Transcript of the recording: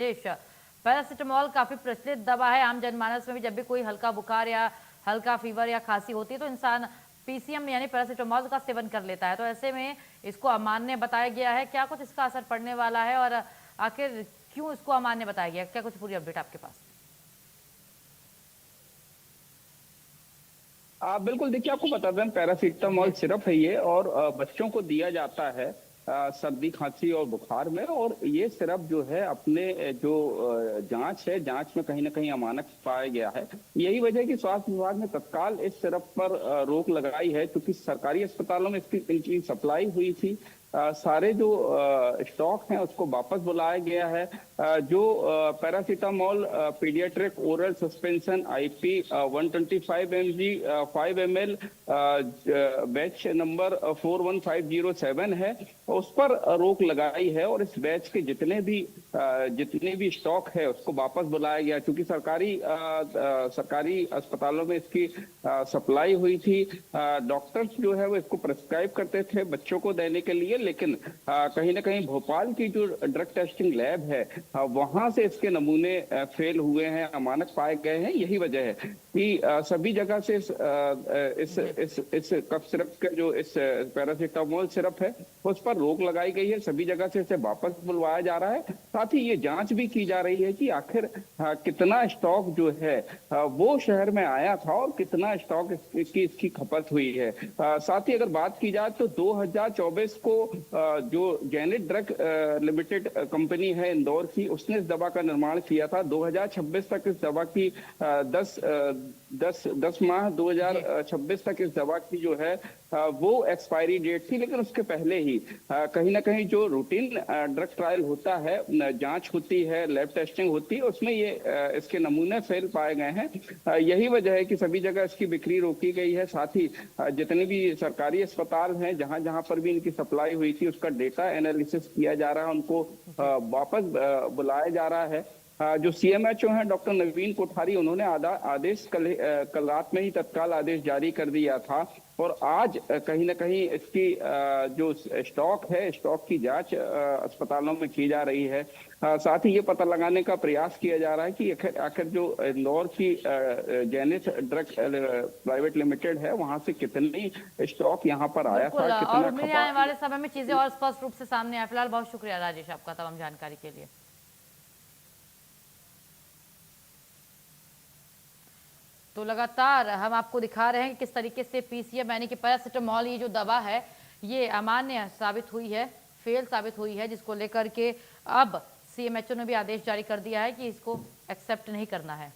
देश पैरासिटामोल काफी प्रचलित दवा है। आम जनमानस में भी जब भी कोई हल्का बुखार या हल्का फीवर या खांसी होती है तो इंसान पीसीएम यानी पैरासिटामोल का सेवन कर लेता है। तो ऐसे में इसको अमान्य बताया गया है। क्या कुछ इसका असर पड़ने वाला है और आखिर क्यों इसको अमान्य बताया गया? क्या कुछ पूरी अपडेट आपके पास? बिल्कुल, देखिए आपको बता दें, पैरासीटामोल सिरप है ये, और बच्चों को दिया जाता है सर्दी खांसी और बुखार में। और ये सिरप जो है अपने जो जांच है, जांच में कहीं ना कहीं अमानक पाया गया है। यही वजह है कि स्वास्थ्य विभाग ने तत्काल इस सिरप पर रोक लगाई है, क्योंकि सरकारी अस्पतालों में इनकी सप्लाई हुई थी। सारे जो स्टॉक हैं उसको वापस बुलाया गया है। जो paracetamol paediatric oral suspension IP 125 mg 5 ml batch number 41507 है, उस पर रोक लगाई है। और इस बैच के जितने भी स्टॉक है उसको वापस बुलाया गया, क्योंकि सरकारी अस्पतालों में इसकी सप्लाई हुई थी। डॉक्टर्स जो है वो इसको प्रिस्क्राइब करते थे बच्चों को देने के लिए, लेकिन कहीं ना कहीं भोपाल की जो ड्रग टेस्टिंग लैब है वहां से इसके नमूने फेल हुए हैं, अमानक पाए गए हैं। यही वजह है कि सभी जगह से इस कफ सिरप का जो इस पैरासीटामोल सिरप है उस पर रोक लगाई गई है। सभी जगह से इसे वापस बुलवाया जा रहा है। साथ ही ये जांच भी की जा रही है कि आखिर कितना स्टॉक जो है वो शहर में आया था और कितना स्टॉक इसकी खपत हुई है। साथ ही अगर बात की जाए तो 2024 को जो जेनेट ड्रग लिमिटेड कंपनी है इंदौर की, उसने इस दवा का निर्माण किया था। 2026 तक इस दवा की 10 माह 2026 तक इस दवा की जो है वो एक्सपायरी डेट थी। लेकिन उसके पहले ही कहीं ना कहीं जो रूटीन ड्रग ट्रायल होता है, जांच होती है, लैब टेस्टिंग होती है, उसमें ये इसके नमूने फेल पाए गए हैं। यही वजह है कि सभी जगह इसकी बिक्री रोकी गई है। साथ ही जितने भी सरकारी अस्पताल हैं जहां जहां पर भी इनकी सप्लाई हुई थी उसका डेटा एनालिसिस किया जा रहा है, उनको वापस बुलाया जा रहा है। जो सीएमएचओ हैं डॉक्टर नवीन कोठारी, उन्होंने आदेश कल रात में ही तत्काल आदेश जारी कर दिया था। और आज कहीं ना कहीं इसकी जो स्टॉक है, स्टॉक की जांच अस्पतालों में की जा रही है। साथ ही ये पता लगाने का प्रयास किया जा रहा है कि आखिर जो इंदौर की जेनिथ ड्रग प्राइवेट लिमिटेड है वहां से कितनी स्टॉक यहाँ पर आया था, कितना और उम्मीद है आने वाले समय में चीजें और स्पष्ट रूप से सामने आए। फिलहाल बहुत शुक्रिया राजेश आपका तमाम जानकारी के लिए। तो लगातार हम आपको दिखा रहे हैं कि किस तरीके से पीसीएम यानी कि पैरासिटामोल ये जो दवा है ये अमान्य साबित हुई है, फेल साबित हुई है, जिसको लेकर के अब सीएमएचओ ने भी आदेश जारी कर दिया है कि इसको एक्सेप्ट नहीं करना है।